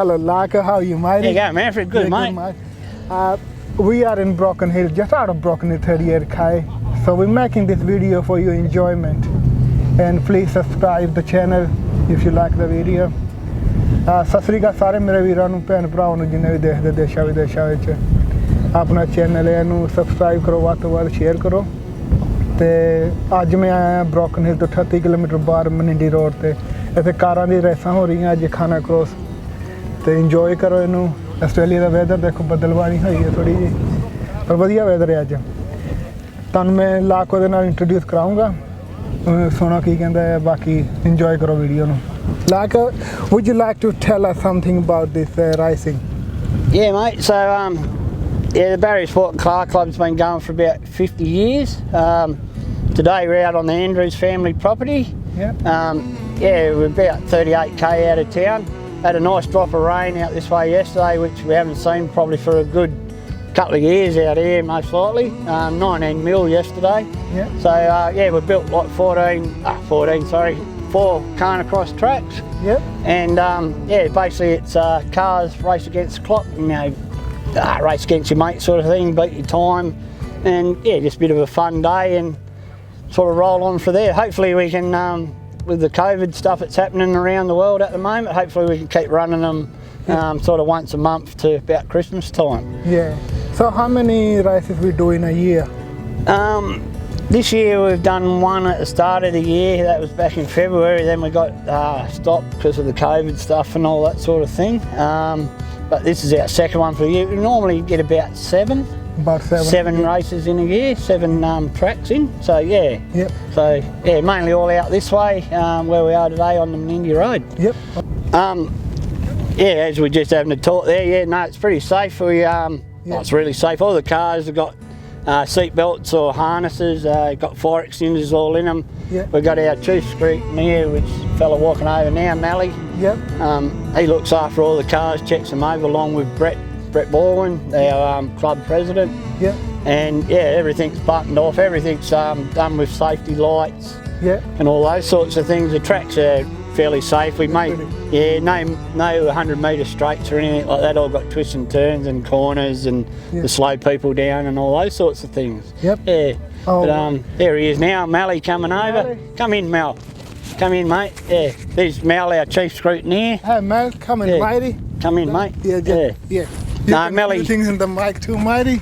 Hello, Laka. How are you, mate? There you go, Manfred. Good, mate. We are in Broken Hill, just out of Broken Hill, 38k. So we're making this video for your enjoyment. And please subscribe the channel if you like the video. Sat Sri ਅਕਾਲ ਸਾਰੇ ਮੇਰੇ ਵੀਰਾਂ ਨੂੰ ਭੈਣ ਭਰਾਵਾਂ ਨੂੰ ਜਿੰਨੇ ਵੀ ਦੇਖਦੇ ਦੇਸ਼ਾਂ ਵਿਦੇਸ਼ਾਂ ਵਿੱਚ ਆਪਣਾ ਚੈਨਲ ਇਹਨੂੰ ਸਬਸਕ੍ਰਾਈਬ ਕਰੋ, ਵੱਧ ਤੋਂ ਵੱਧ ਸ਼ੇਅਰ ਕਰੋ। ਤੇ ਅੱਜ ਮੈਂ ਆਇਆ ਬ੍ਰੋਕਨ ਹਿਲ ਤੋਂ 38 ਕਿਲੋਮੀਟਰ ਬਾਹਰ ਮਨਿੰਡੀ ਰੋਡ ਤੇ ਇੱਥੇ ਕਾਰਾਂ ਦੀ ਰੇਸਾਂ ਹੋ ਰਹੀਆਂ ਅੱਜ ਖਾਨਾਕ੍ਰੋਸ ਤੇ ਇੰਜੋਏ ਕਰੋ ਇਹਨੂੰ। ਆਸਟ੍ਰੇਲੀਆ ਦਾ ਵੈਦਰ ਦੇਖੋ ਬੱਦਲਬਾਣੀ ਹੋਈ ਹੈ ਥੋੜੀ ਜੀ ਪਰ ਵਧੀਆ ਵੈਦਰ ਹੈ ਅੱਜ। ਤੁਹਾਨੂੰ ਮੈਂ ਲਾਕੋ ਦੇ ਨਾਲ ਇੰਟਰੋਡਿਊਸ ਕਰਾਉਂਗਾ, ਸੁਣੋ ਕੀ ਕਹਿੰਦਾ ਹੈ, ਬਾਕੀ ਇੰਜੋਏ ਕਰੋ ਵੀਡੀਓ ਨੂੰ। Like, would you like to tell us something about this racing? Yeah, mate. So, the Barrier Sport and Car Club's been going for about 50 years. Today we're out on the Andrews family property. Yeah. We're about 38k out of town. Had a nice drop of rain out this way yesterday, which we haven't seen probably for a good couple of years out here, most likely. 19 mil yesterday. Yeah. So, we built like 4 Khanacross tracks. Yep. And basically it's cars race against the clock, race against your mate sort of thing, beat your time, and just a bit of a fun day and sort of roll on for there. Hopefully we can, with the COVID stuff that's happening around the world at the moment, hopefully we can keep running them sort of once a month to about Christmas time. Yeah. So how many races we do in a year? This year we've done one at the start of the year, that was back in February, then we got stopped because of the COVID stuff and all that sort of thing. But this is our second one for the year. We normally get about seven. About seven. Races in a year, 7 tracks in, so yeah. Yep. So mainly all out this way, where we are today on the Menindee Road. Yep. As we just having a talk there, it's pretty safe. It's really safe. All the cars have got seat belts or harnesses, got fire extinguishers all in them. Yep. We've got our chief scrutineer, which fella walking over now, Mally. Yep. He looks after all the cars, checks them over along with Brett Baldwin, our club president. Yep. And everything's buttoned off, everything's done with safety lights. Yep. And all those sorts of things. The tracks are fairly safe. We made no 100 metre straights or anything like that. All got twists and turns and corners and to slow people down and all those sorts of things. Yep. Yeah. Oh. But there he is now, Mally coming over. Mally. Come in, Mel. Come in, mate. Yeah. There's Mel, our chief scrutineer. Hey, Mel, come in, matey. Come in, mate. Yeah. No, Melly. Things in the mic too, matey.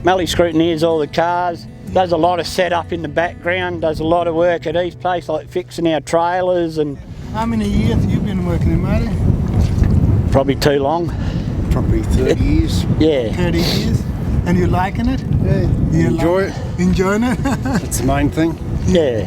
Melly scrutineers all the cars. Does a lot of setup in the background, does a lot of work at each place, like fixing our trailers and... How many years have you been working in, matey? Probably too long. Probably 30 years. Yeah. 30 years. And you liking it? Yeah. You enjoy it. Enjoying it? That's the main thing. Yeah.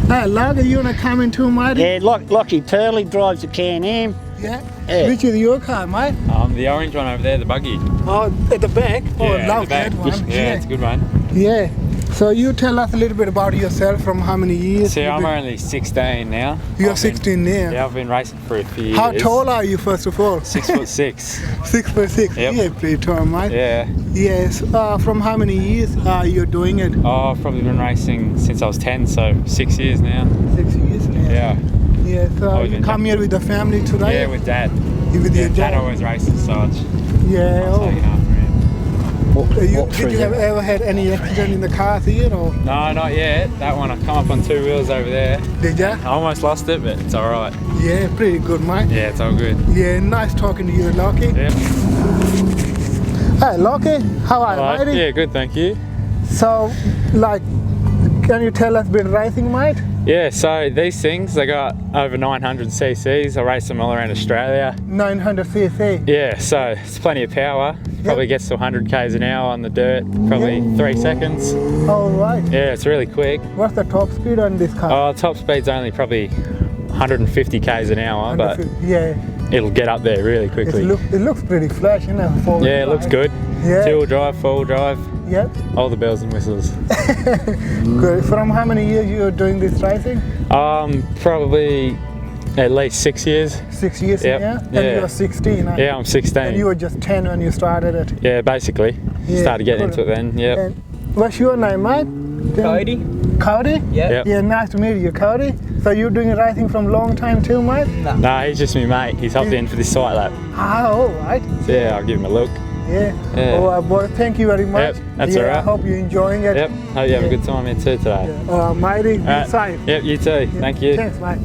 Hey, Lager, you want to come in too, matey? Yeah, Lockie Turley drives the Can-Am. Yeah. Which is your car, mate? The orange one over there, the buggy. Oh, at the back? Oh, Yeah, love at the that back. one. Yeah, it's a good one. Yeah. So you tell us a little bit about yourself, from how many years? See, I'm only 16 now. You're 16 now? Yeah, I've been racing for a few years. How tall are you, first of all? 6'6". 6'6". Yep. Yeah, pretty tall, mate. Yeah. Yes. From how many years are you doing it? Oh, I've probably been racing since I was 10, so 6 years now. 6 years now. Yeah. Yeah, so you come here with the family today? Yeah, with Dad. You with your Dad always races, so I'm taking after him. Did you ever had any accident in the cars here, or? No, not yet. That one, I come up on 2 wheels over there. Did ya? I almost lost it, but it's alright. Yeah, pretty good, mate. Yeah, it's all good. Yeah, nice talking to you, Lockie. Yeah. Hey, Lockie, how are you, matey? Yeah, good, thank you. So, can you tell us a bit racing, mate? Yeah, so these things, they got over 900 cc's. I race them all around Australia. 900 cc? Yeah, so it's plenty of power. Probably gets to 100 k's an hour on the dirt, probably 3 seconds. All right. Yeah, it's really quick. What's the top speed on this car? Oh, top speed's only probably 150 k's an hour, but it'll get up there really quickly. It looks pretty flash, you know? Yeah, it looks good. Yeah. 2-wheel drive, 4-wheel drive. Yep. All the bells and whistles. Good. From how many years you are doing this racing? Probably at least 6 years. 6 years, yeah? And you're 16, huh? Yeah, I'm 16. And you were just 10 when you started it? Yeah, basically. Started getting into it then, And what's your name, mate? Cody. Cody? Yeah. Yeah, nice to meet you, Cody. So you're doing racing from long time too, mate? No, he's just my mate. He's hopped in for this site lap. Ah, all right. So yeah, I'll give him a look. Yeah. Yeah. Oh, boy, thank you very much. Yep, that's yeah, all right. I hope you're enjoying it. Yep, hope you have a good time here too today. Matey, be Alright. safe. Yep, you too. Thank you. Thanks, mate.